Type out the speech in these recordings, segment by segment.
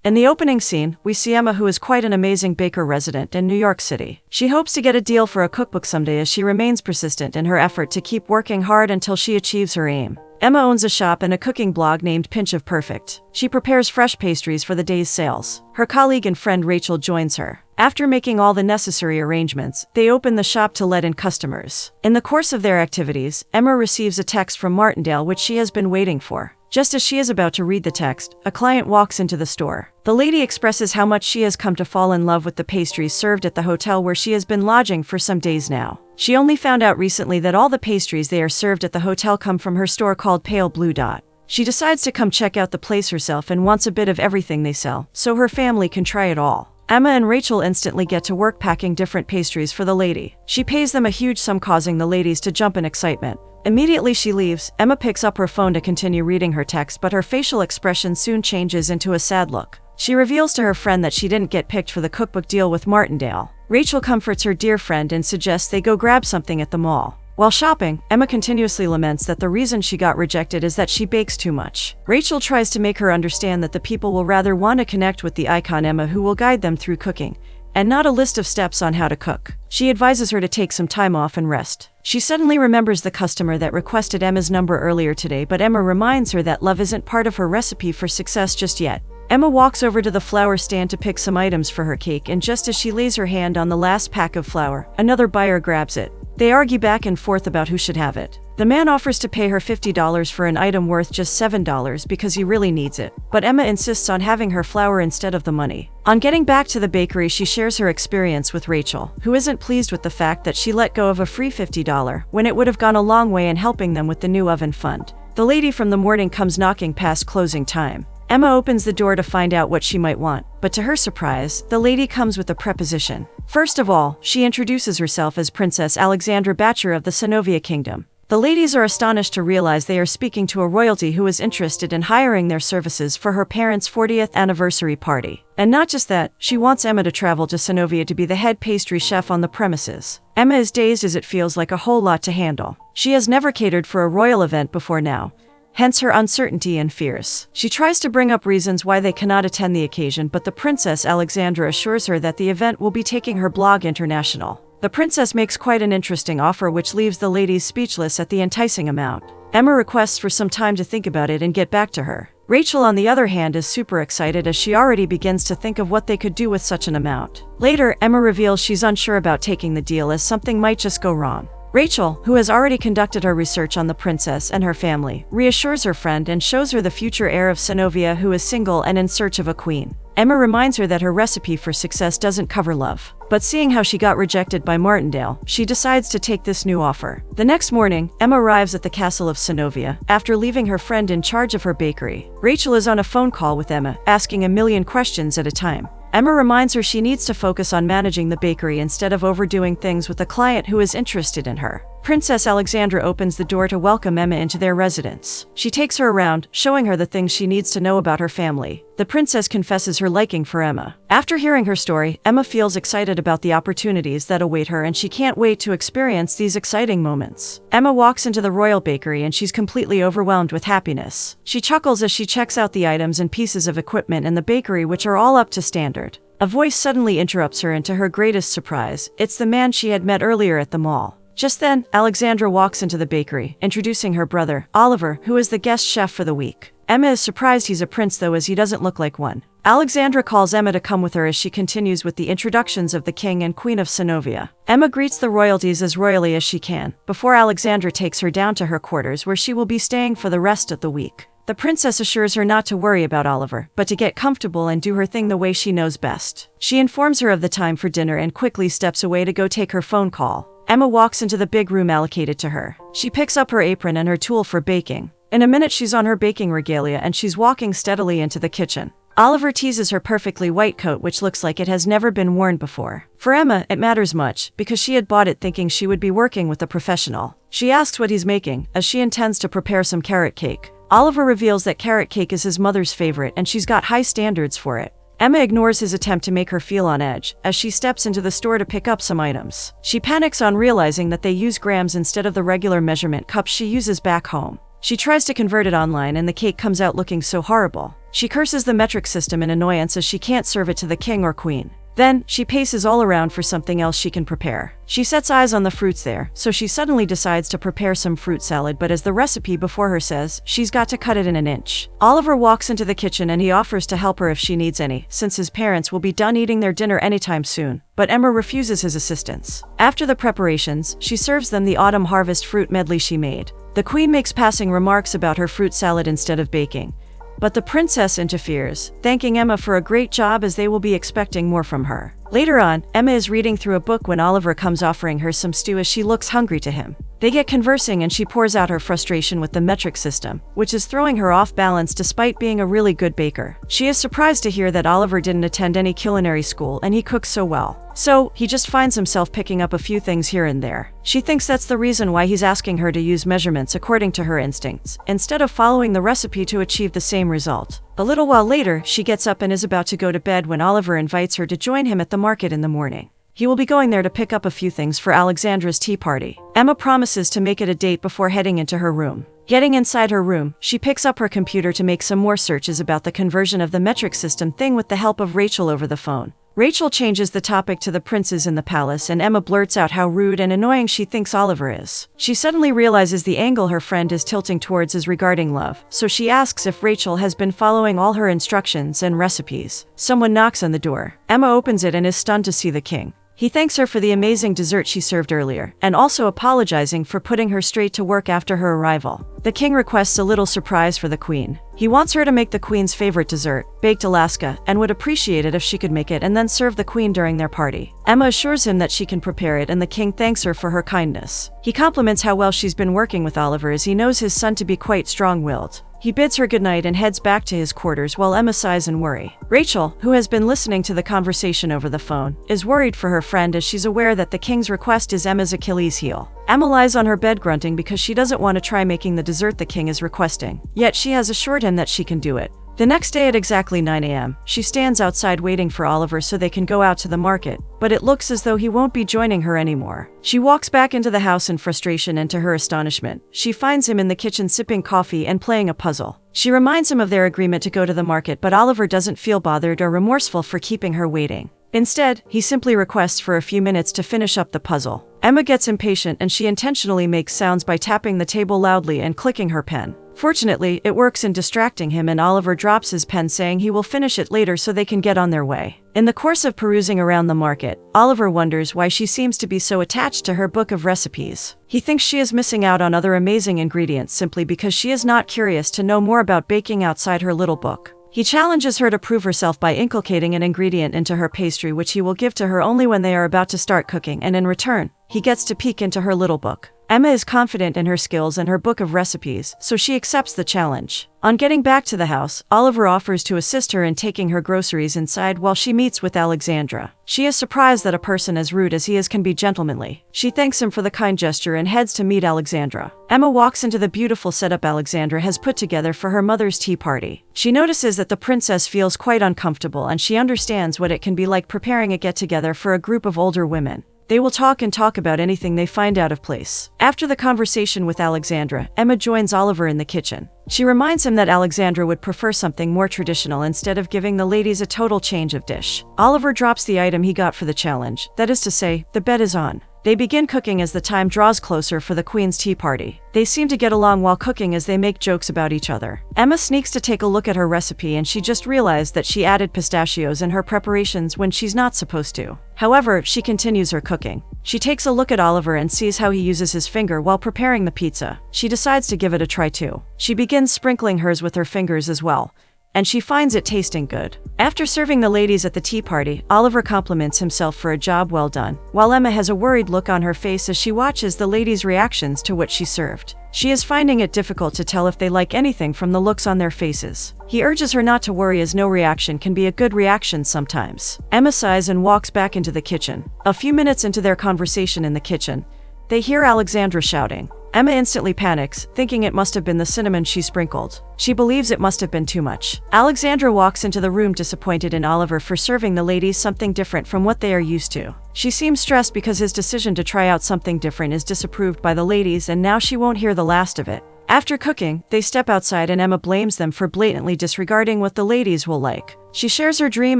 In the opening scene, we see Emma, who is quite an amazing baker resident in New York City. She hopes to get a deal for a cookbook someday as she remains persistent in her effort to keep working hard until she achieves her aim. Emma owns a shop and a cooking blog named Pinch of Perfect. She prepares fresh pastries for the day's sales. Her colleague and friend Rachel joins her. After making all the necessary arrangements, they open the shop to let in customers. In the course of their activities, Emma receives a text from Martindale which she has been waiting for. Just as she is about to read the text, a client walks into the store. The lady expresses how much she has come to fall in love with the pastries served at the hotel where she has been lodging for some days now. She only found out recently that all the pastries they are served at the hotel come from her store called Pale Blue Dot. She decides to come check out the place herself and wants a bit of everything they sell, so her family can try it all. Emma and Rachel instantly get to work packing different pastries for the lady. She pays them a huge sum, causing the ladies to jump in excitement. Immediately she leaves, Emma picks up her phone to continue reading her text, but her facial expression soon changes into a sad look. She reveals to her friend that she didn't get picked for the cookbook deal with Martindale. Rachel comforts her dear friend and suggests they go grab something at the mall. While shopping, Emma continuously laments that the reason she got rejected is that she bakes too much. Rachel tries to make her understand that the people will rather want to connect with the icon Emma, who will guide them through cooking, and not a list of steps on how to cook. She advises her to take some time off and rest. She suddenly remembers the customer that requested Emma's number earlier today, but Emma reminds her that love isn't part of her recipe for success just yet. Emma walks over to the flour stand to pick some items for her cake, and just as she lays her hand on the last pack of flour, another buyer grabs it. They argue back and forth about who should have it. The man offers to pay her $50 for an item worth just $7 because he really needs it, but Emma insists on having her flour instead of the money. On getting back to the bakery, she shares her experience with Rachel, who isn't pleased with the fact that she let go of a free $50 when it would have gone a long way in helping them with the new oven fund. The lady from the morning comes knocking past closing time. Emma opens the door to find out what she might want, but to her surprise, the lady comes with a preposition. First of all, she introduces herself as Princess Alexandra Batcher of the Synovia Kingdom. The ladies are astonished to realize they are speaking to a royalty who is interested in hiring their services for her parents' 40th anniversary party. And not just that, she wants Emma to travel to Synovia to be the head pastry chef on the premises. Emma is dazed as it feels like a whole lot to handle. She has never catered for a royal event before now, hence her uncertainty and fears. She tries to bring up reasons why they cannot attend the occasion, but the Princess Alexandra assures her that the event will be taking her blog international. The princess makes quite an interesting offer which leaves the ladies speechless at the enticing amount. Emma requests for some time to think about it and get back to her. Rachel, on the other hand, is super excited as she already begins to think of what they could do with such an amount. Later, Emma reveals she's unsure about taking the deal as something might just go wrong. Rachel, who has already conducted her research on the princess and her family, reassures her friend and shows her the future heir of Synovia, who is single and in search of a queen. Emma reminds her that her recipe for success doesn't cover love. But seeing how she got rejected by Martindale, she decides to take this new offer. The next morning, Emma arrives at the castle of Synovia after leaving her friend in charge of her bakery. Rachel is on a phone call with Emma, asking a million questions at a time. Emma reminds her she needs to focus on managing the bakery instead of overdoing things with a client who is interested in her. Princess Alexandra opens the door to welcome Emma into their residence. She takes her around, showing her the things she needs to know about her family. The princess confesses her liking for Emma. After hearing her story, Emma feels excited about the opportunities that await her, and she can't wait to experience these exciting moments. Emma walks into the royal bakery and she's completely overwhelmed with happiness. She chuckles as she checks out the items and pieces of equipment in the bakery which are all up to standard. A voice suddenly interrupts her, and to her greatest surprise, it's the man she had met earlier at the mall. Just then, Alexandra walks into the bakery, introducing her brother, Oliver, who is the guest chef for the week. Emma is surprised he's a prince, though, as he doesn't look like one. Alexandra calls Emma to come with her as she continues with the introductions of the king and queen of Synovia. Emma greets the royalties as royally as she can, before Alexandra takes her down to her quarters where she will be staying for the rest of the week. The princess assures her not to worry about Oliver, but to get comfortable and do her thing the way she knows best. She informs her of the time for dinner and quickly steps away to go take her phone call. Emma walks into the big room allocated to her. She picks up her apron and her tool for baking. In a minute, she's on her baking regalia and she's walking steadily into the kitchen. Oliver teases her perfectly white coat, which looks like it has never been worn before. For Emma, it matters much, because she had bought it thinking she would be working with a professional. She asks what he's making, as she intends to prepare some carrot cake. Oliver reveals that carrot cake is his mother's favorite and she's got high standards for it. Emma ignores his attempt to make her feel on edge as she steps into the store to pick up some items. She panics on realizing that they use grams instead of the regular measurement cups she uses back home. She tries to convert it online and the cake comes out looking so horrible. She curses the metric system in annoyance as she can't serve it to the king or queen. Then, she paces all around for something else she can prepare. She sets eyes on the fruits there, so she suddenly decides to prepare some fruit salad, but as the recipe before her says, she's got to cut it in an inch. Oliver walks into the kitchen and he offers to help her if she needs any, since his parents will be done eating their dinner anytime soon. But Emma refuses his assistance. After the preparations, she serves them the autumn harvest fruit medley she made. The queen makes passing remarks about her fruit salad instead of baking. But the princess interferes, thanking Emma for a great job as they will be expecting more from her. Later on, Emma is reading through a book when Oliver comes offering her some stew as she looks hungry to him. They get conversing and she pours out her frustration with the metric system, which is throwing her off balance despite being a really good baker. She is surprised to hear that Oliver didn't attend any culinary school and he cooks so well. So, he just finds himself picking up a few things here and there. She thinks that's the reason why he's asking her to use measurements according to her instincts, instead of following the recipe to achieve the same result. A little while later, she gets up and is about to go to bed when Oliver invites her to join him at the market in the morning. He will be going there to pick up a few things for Alexandra's tea party. Emma promises to make it a date before heading into her room. Getting inside her room, she picks up her computer to make some more searches about the conversion of the metric system thing with the help of Rachel over the phone. Rachel changes the topic to the princes in the palace and Emma blurts out how rude and annoying she thinks Oliver is. She suddenly realizes the angle her friend is tilting towards is regarding love, so she asks if Rachel has been following all her instructions and recipes. Someone knocks on the door. Emma opens it and is stunned to see the king. He thanks her for the amazing dessert she served earlier, and also apologizing for putting her straight to work after her arrival. The king requests a little surprise for the queen. He wants her to make the queen's favorite dessert, baked Alaska, and would appreciate it if she could make it and then serve the queen during their party. Emma assures him that she can prepare it and the king thanks her for her kindness. He compliments how well she's been working with Oliver as he knows his son to be quite strong-willed. He bids her goodnight and heads back to his quarters while Emma sighs in worry. Rachel, who has been listening to the conversation over the phone, is worried for her friend as she's aware that the king's request is Emma's Achilles heel. Emma lies on her bed grunting because she doesn't want to try making the dessert the king is requesting, yet she has assured him that she can do it. The next day at exactly 9 a.m., she stands outside waiting for Oliver so they can go out to the market, but it looks as though he won't be joining her anymore. She walks back into the house in frustration and to her astonishment, she finds him in the kitchen sipping coffee and playing a puzzle. She reminds him of their agreement to go to the market, but Oliver doesn't feel bothered or remorseful for keeping her waiting. Instead, he simply requests for a few minutes to finish up the puzzle. Emma gets impatient and she intentionally makes sounds by tapping the table loudly and clicking her pen. Fortunately, it works in distracting him and Oliver drops his pen saying he will finish it later so they can get on their way. In the course of perusing around the market, Oliver wonders why she seems to be so attached to her book of recipes. He thinks she is missing out on other amazing ingredients simply because she is not curious to know more about baking outside her little book. He challenges her to prove herself by inculcating an ingredient into her pastry which he will give to her only when they are about to start cooking, and in return, he gets to peek into her little book. Emma is confident in her skills and her book of recipes, so she accepts the challenge. On getting back to the house, Oliver offers to assist her in taking her groceries inside while she meets with Alexandra. She is surprised that a person as rude as he is can be gentlemanly. She thanks him for the kind gesture and heads to meet Alexandra. Emma walks into the beautiful setup Alexandra has put together for her mother's tea party. She notices that the princess feels quite uncomfortable and she understands what it can be like preparing a get-together for a group of older women. They will talk about anything they find out of place. After the conversation with Alexandra, Emma joins Oliver in the kitchen. She reminds him that Alexandra would prefer something more traditional instead of giving the ladies a total change of dish. Oliver drops the item he got for the challenge, that is to say, the bet is on. They begin cooking as the time draws closer for the Queen's tea party. They seem to get along while cooking as they make jokes about each other. Emma sneaks to take a look at her recipe and she just realized that she added pistachios in her preparations when she's not supposed to. However, she continues her cooking. She takes a look at Oliver and sees how he uses his finger while preparing the pizza. She decides to give it a try too. She begins sprinkling hers with her fingers as well, and she finds it tasting good. After serving the ladies at the tea party, Oliver compliments himself for a job well done, while Emma has a worried look on her face as she watches the ladies' reactions to what she served. She is finding it difficult to tell if they like anything from the looks on their faces. He urges her not to worry as no reaction can be a good reaction sometimes. Emma sighs and walks back into the kitchen. A few minutes into their conversation in the kitchen, they hear Alexandra shouting. Emma instantly panics, thinking it must have been the cinnamon she sprinkled. She believes it must have been too much. Alexandra walks into the room disappointed in Oliver for serving the ladies something different from what they are used to. She seems stressed because his decision to try out something different is disapproved by the ladies and now she won't hear the last of it. After cooking, they step outside and Emma blames them for blatantly disregarding what the ladies will like. She shares her dream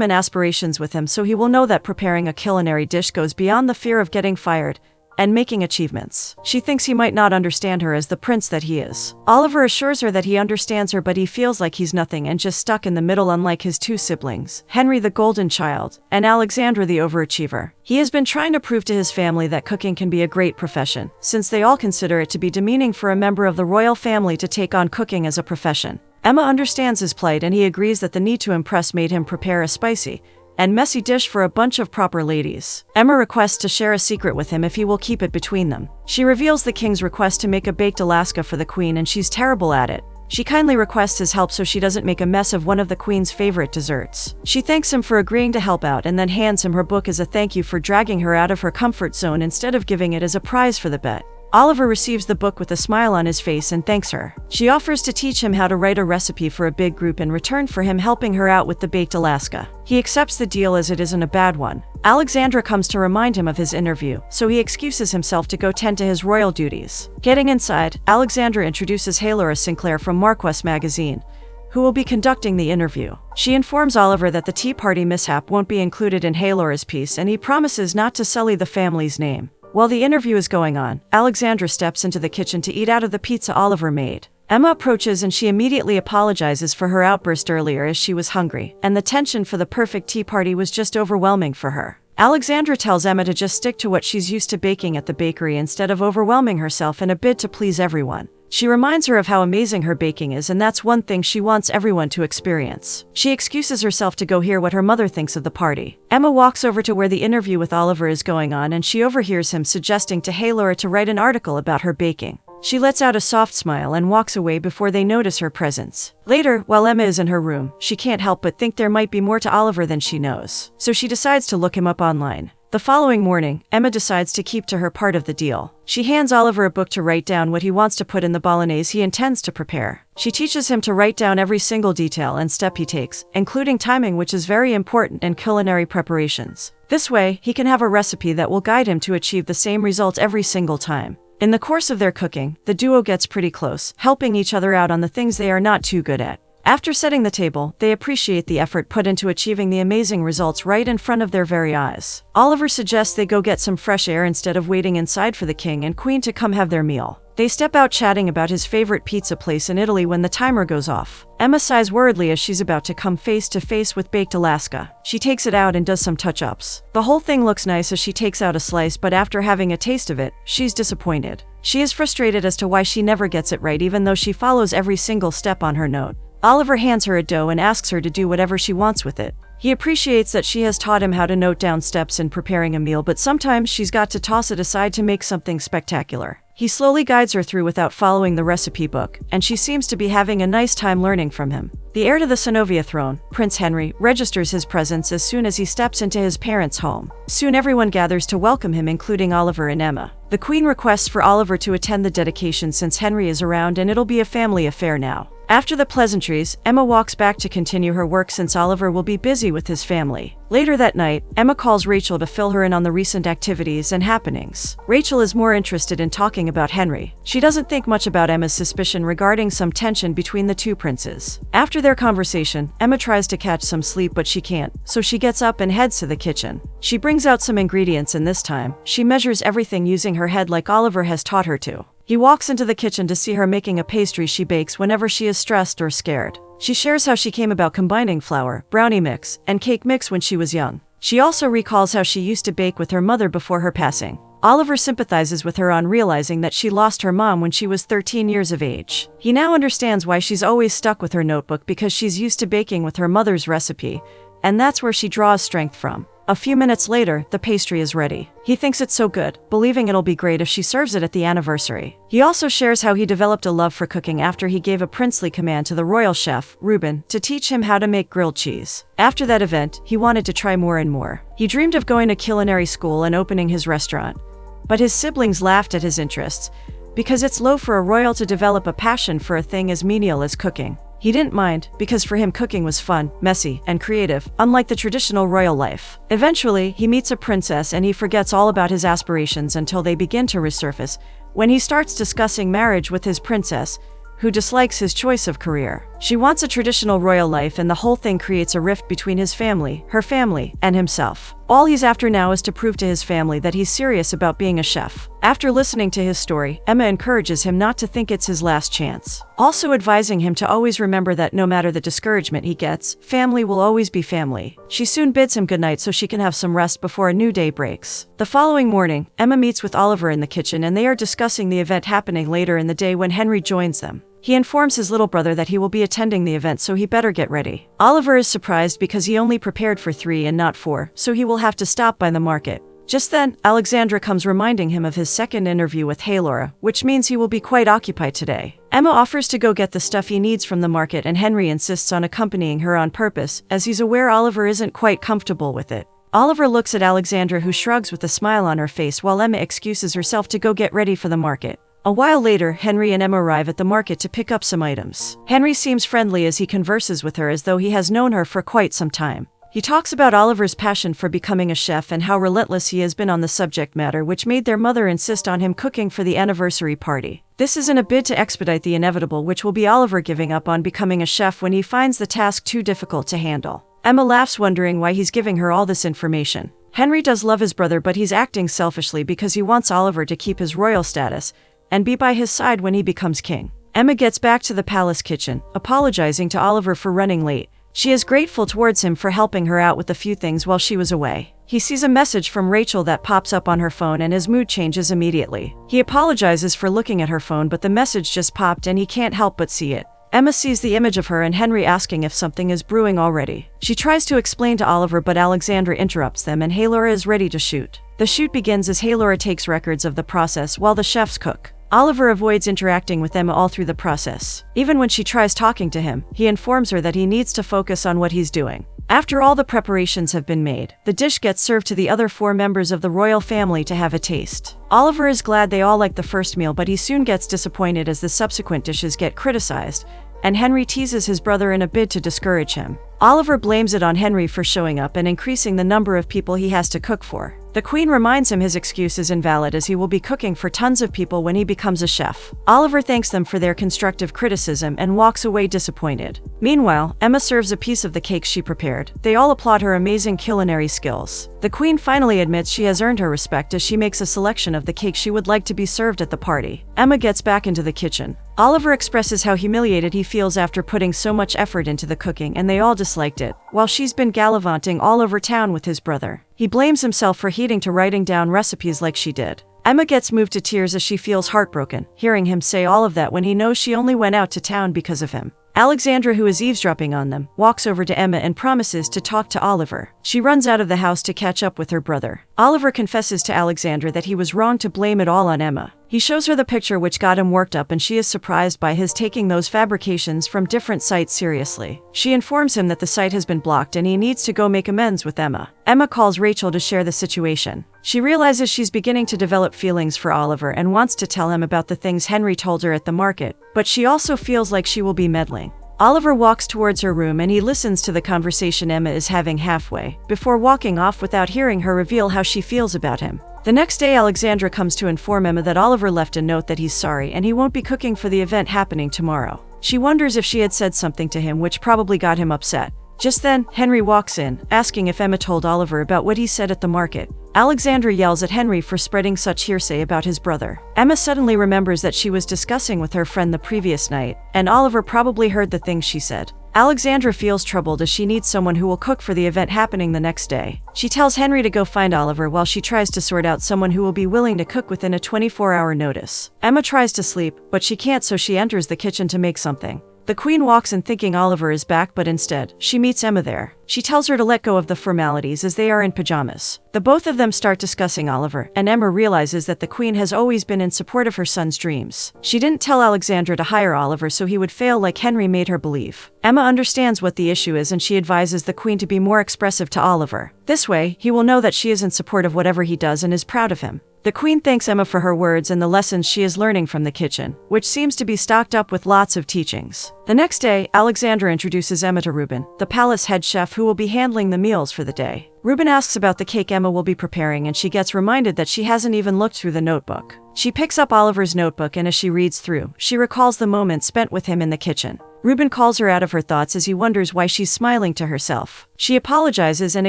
and aspirations with him so he will know that preparing a culinary dish goes beyond the fear of getting fired and making achievements. She thinks he might not understand her as the prince that he is. Oliver assures her that he understands her, but he feels like he's nothing and just stuck in the middle, unlike his two siblings, Henry the golden child and Alexandra the overachiever. He has been trying to prove to his family that cooking can be a great profession, since they all consider it to be demeaning for a member of the royal family to take on cooking as a profession. Emma understands his plight and he agrees that the need to impress made him prepare a spicy and messy dish for a bunch of proper ladies. Emma requests to share a secret with him if he will keep it between them. She reveals the king's request to make a baked Alaska for the queen, and she's terrible at it. She kindly requests his help so she doesn't make a mess of one of the queen's favorite desserts. She thanks him for agreeing to help out and then hands him her book as a thank you for dragging her out of her comfort zone instead of giving it as a prize for the bet. Oliver receives the book with a smile on his face and thanks her. She offers to teach him how to write a recipe for a big group in return for him helping her out with the baked Alaska. He accepts the deal as it isn't a bad one. Alexandra comes to remind him of his interview, so he excuses himself to go tend to his royal duties. Getting inside, Alexandra introduces Laura Sinclair from Marquess magazine, who will be conducting the interview. She informs Oliver that the Tea Party mishap won't be included in Laura's piece, and he promises not to sully the family's name. While the interview is going on, Alexandra steps into the kitchen to eat out of the pizza Oliver made. Emma approaches and she immediately apologizes for her outburst earlier as she was hungry, and the tension for the perfect tea party was just overwhelming for her. Alexandra tells Emma to just stick to what she's used to baking at the bakery instead of overwhelming herself in a bid to please everyone. She reminds her of how amazing her baking is, and that's one thing she wants everyone to experience. She excuses herself to go hear what her mother thinks of the party. Emma walks over to where the interview with Oliver is going on, and she overhears him suggesting to Laura to write an article about her baking. She lets out a soft smile and walks away before they notice her presence. Later, while Emma is in her room, she can't help but think there might be more to Oliver than she knows, so she decides to look him up online. The following morning, Emma decides to keep to her part of the deal. She hands Oliver a book to write down what he wants to put in the bolognese he intends to prepare. She teaches him to write down every single detail and step he takes, including timing, which is very important in culinary preparations. This way, he can have a recipe that will guide him to achieve the same result every single time. In the course of their cooking, the duo gets pretty close, helping each other out on the things they are not too good at. After setting the table, they appreciate the effort put into achieving the amazing results right in front of their very eyes. Oliver suggests they go get some fresh air instead of waiting inside for the king and queen to come have their meal. They step out chatting about his favorite pizza place in Italy when the timer goes off. Emma sighs worriedly as she's about to come face to face with baked Alaska. She takes it out and does some touch-ups. The whole thing looks nice as she takes out a slice, but after having a taste of it, she's disappointed. She is frustrated as to why she never gets it right, even though she follows every single step on her note. Oliver hands her a dough and asks her to do whatever she wants with it. He appreciates that she has taught him how to note down steps in preparing a meal, but sometimes she's got to toss it aside to make something spectacular. He slowly guides her through without following the recipe book, and she seems to be having a nice time learning from him. The heir to the Synovia throne, Prince Henry, registers his presence as soon as he steps into his parents' home. Soon everyone gathers to welcome him, including Oliver and Emma. The Queen requests for Oliver to attend the dedication since Henry is around, and it'll be a family affair now. After the pleasantries, Emma walks back to continue her work since Oliver will be busy with his family. Later that night, Emma calls Rachel to fill her in on the recent activities and happenings. Rachel is more interested in talking about Henry. She doesn't think much about Emma's suspicion regarding some tension between the two princes. After their conversation, Emma tries to catch some sleep, but she can't, so she gets up and heads to the kitchen. She brings out some ingredients, and this time, she measures everything using her head like Oliver has taught her to. He walks into the kitchen to see her making a pastry she bakes whenever she is stressed or scared. She shares how she came about combining flour, brownie mix, and cake mix when she was young. She also recalls how she used to bake with her mother before her passing. Oliver sympathizes with her on realizing that she lost her mom when she was 13 years of age. He now understands why she's always stuck with her notebook, because she's used to baking with her mother's recipe, and that's where she draws strength from. A few minutes later, the pastry is ready. He thinks it's so good, believing it'll be great if she serves it at the anniversary. He also shares how he developed a love for cooking after he gave a princely command to the royal chef, Reuben, to teach him how to make grilled cheese. After that event, he wanted to try more and more. He dreamed of going to culinary school and opening his restaurant. But his siblings laughed at his interests, because it's low for a royal to develop a passion for a thing as menial as cooking. He didn't mind, because for him cooking was fun, messy, and creative, unlike the traditional royal life. Eventually, he meets a princess and he forgets all about his aspirations until they begin to resurface, when he starts discussing marriage with his princess, who dislikes his choice of career. She wants a traditional royal life, and the whole thing creates a rift between his family, her family, and himself. All he's after now is to prove to his family that he's serious about being a chef. After listening to his story, Emma encourages him not to think it's his last chance, also advising him to always remember that no matter the discouragement he gets, family will always be family. She soon bids him goodnight so she can have some rest before a new day breaks. The following morning, Emma meets with Oliver in the kitchen, and they are discussing the event happening later in the day when Henry joins them. He informs his little brother that he will be attending the event, so he better get ready. Oliver is surprised because he only prepared for 3 and not 4, so he will have to stop by the market. Just then, Alexandra comes reminding him of his second interview with Laura, which means he will be quite occupied today. Emma offers to go get the stuff he needs from the market, and Henry insists on accompanying her on purpose, as he's aware Oliver isn't quite comfortable with it. Oliver looks at Alexandra, who shrugs with a smile on her face while Emma excuses herself to go get ready for the market. A while later, Henry and Emma arrive at the market to pick up some items. Henry seems friendly as he converses with her as though he has known her for quite some time. He talks about Oliver's passion for becoming a chef and how relentless he has been on the subject matter, which made their mother insist on him cooking for the anniversary party. This is in a bid to expedite the inevitable, which will be Oliver giving up on becoming a chef when he finds the task too difficult to handle. Emma laughs, wondering why he's giving her all this information. Henry does love his brother, but he's acting selfishly because he wants Oliver to keep his royal status and be by his side when he becomes king. Emma gets back to the palace kitchen, apologizing to Oliver for running late. She is grateful towards him for helping her out with a few things while she was away. He sees a message from Rachel that pops up on her phone, and his mood changes immediately. He apologizes for looking at her phone, but the message just popped and he can't help but see it. Emma sees the image of her and Henry asking if something is brewing already. She tries to explain to Oliver, but Alexandra interrupts them and Laura is ready to shoot. The shoot begins as Laura takes records of the process while the chefs cook. Oliver avoids interacting with Emma all through the process. Even when she tries talking to him, he informs her that he needs to focus on what he's doing. After all the preparations have been made, the dish gets served to the other 4 members of the royal family to have a taste. Oliver is glad they all like the first meal, but he soon gets disappointed as the subsequent dishes get criticized, and Henry teases his brother in a bid to discourage him. Oliver blames it on Henry for showing up and increasing the number of people he has to cook for. The Queen reminds him his excuse is invalid, as he will be cooking for tons of people when he becomes a chef. Oliver thanks them for their constructive criticism and walks away disappointed. Meanwhile, Emma serves a piece of the cake she prepared. They all applaud her amazing culinary skills. The Queen finally admits she has earned her respect as she makes a selection of the cake she would like to be served at the party. Emma gets back into the kitchen. Oliver expresses how humiliated he feels after putting so much effort into the cooking, and they all disliked it, while she's been gallivanting all over town with his brother. He blames himself for heeding to writing down recipes like she did. Emma gets moved to tears as she feels heartbroken, hearing him say all of that when he knows she only went out to town because of him. Alexandra, who is eavesdropping on them, walks over to Emma and promises to talk to Oliver. She runs out of the house to catch up with her brother. Oliver confesses to Alexandra that he was wrong to blame it all on Emma. He shows her the picture which got him worked up, and she is surprised by his taking those fabrications from different sites seriously. She informs him that the site has been blocked and he needs to go make amends with Emma. Emma calls Rachel to share the situation. She realizes she's beginning to develop feelings for Oliver and wants to tell him about the things Henry told her at the market, but she also feels like she will be meddling. Oliver walks towards her room and he listens to the conversation Emma is having halfway, before walking off without hearing her reveal how she feels about him. The next day, Alexandra comes to inform Emma that Oliver left a note that he's sorry and he won't be cooking for the event happening tomorrow. She wonders if she had said something to him which probably got him upset. Just then, Henry walks in, asking if Emma told Oliver about what he said at the market. Alexandra yells at Henry for spreading such hearsay about his brother. Emma suddenly remembers that she was discussing with her friend the previous night, and Oliver probably heard the things she said. Alexandra feels troubled as she needs someone who will cook for the event happening the next day. She tells Henry to go find Oliver while she tries to sort out someone who will be willing to cook within a 24-hour notice. Emma tries to sleep, but she can't, so she enters the kitchen to make something. The Queen walks in thinking Oliver is back, but instead, she meets Emma there. She tells her to let go of the formalities as they are in pajamas. The both of them start discussing Oliver, and Emma realizes that the Queen has always been in support of her son's dreams. She didn't tell Alexandra to hire Oliver so he would fail like Henry made her believe. Emma understands what the issue is and she advises the Queen to be more expressive to Oliver. This way, he will know that she is in support of whatever he does and is proud of him. The queen thanks Emma for her words and the lessons she is learning from the kitchen, which seems to be stocked up with lots of teachings. The next day, Alexandra introduces Emma to Ruben, the palace head chef who will be handling the meals for the day. Ruben asks about the cake Emma will be preparing, and she gets reminded that she hasn't even looked through the notebook. She picks up Oliver's notebook, and as she reads through, she recalls the moment spent with him in the kitchen. Ruben calls her out of her thoughts as he wonders why she's smiling to herself. She apologizes and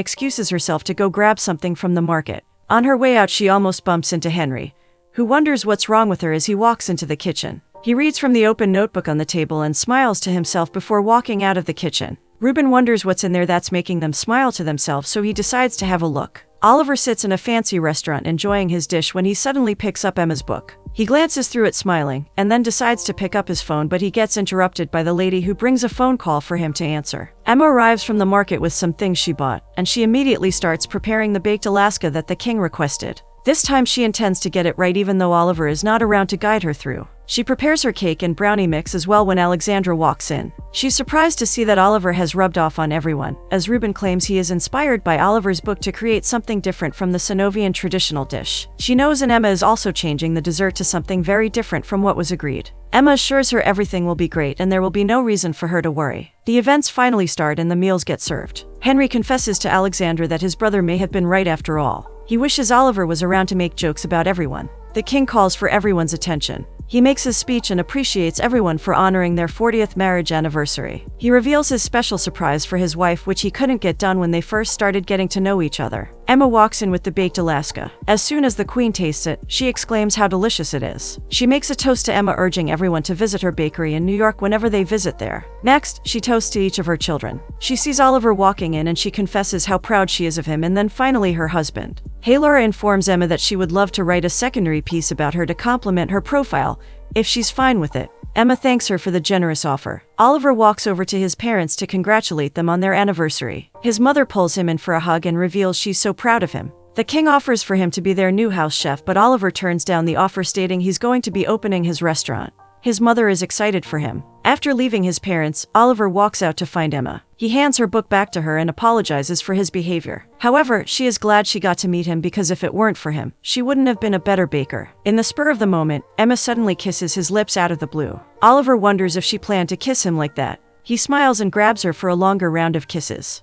excuses herself to go grab something from the market. On her way out, she almost bumps into Henry, who wonders what's wrong with her as he walks into the kitchen. He reads from the open notebook on the table and smiles to himself before walking out of the kitchen. Ruben wonders what's in there that's making them smile to themselves, so he decides to have a look. Oliver sits in a fancy restaurant enjoying his dish when he suddenly picks up Emma's book. He glances through it smiling, and then decides to pick up his phone, but he gets interrupted by the lady who brings a phone call for him to answer. Emma arrives from the market with some things she bought, and she immediately starts preparing the baked Alaska that the king requested. This time she intends to get it right even though Oliver is not around to guide her through. She prepares her cake and brownie mix as well when Alexandra walks in. She's surprised to see that Oliver has rubbed off on everyone, as Ruben claims he is inspired by Oliver's book to create something different from the Sanovian traditional dish. She knows and Emma is also changing the dessert to something very different from what was agreed. Emma assures her everything will be great and there will be no reason for her to worry. The events finally start and the meals get served. Henry confesses to Alexandra that his brother may have been right after all. He wishes Oliver was around to make jokes about everyone. The king calls for everyone's attention. He makes his speech and appreciates everyone for honoring their 40th marriage anniversary. He reveals his special surprise for his wife, which he couldn't get done when they first started getting to know each other. Emma walks in with the baked Alaska. As soon as the queen tastes it, she exclaims how delicious it is. She makes a toast to Emma, urging everyone to visit her bakery in New York whenever they visit there. Next, she toasts to each of her children. She sees Oliver walking in and she confesses how proud she is of him, and then finally her husband. Laura informs Emma that she would love to write a secondary piece about her to complement her profile, if she's fine with it. Emma thanks her for the generous offer. Oliver walks over to his parents to congratulate them on their anniversary. His mother pulls him in for a hug and reveals she's so proud of him. The king offers for him to be their new house chef, but Oliver turns down the offer, stating he's going to be opening his restaurant. His mother is excited for him. After leaving his parents, Oliver walks out to find Emma. He hands her book back to her and apologizes for his behavior. However, she is glad she got to meet him because if it weren't for him, she wouldn't have been a better baker. In the spur of the moment, Emma suddenly kisses his lips out of the blue. Oliver wonders if she planned to kiss him like that. He smiles and grabs her for a longer round of kisses.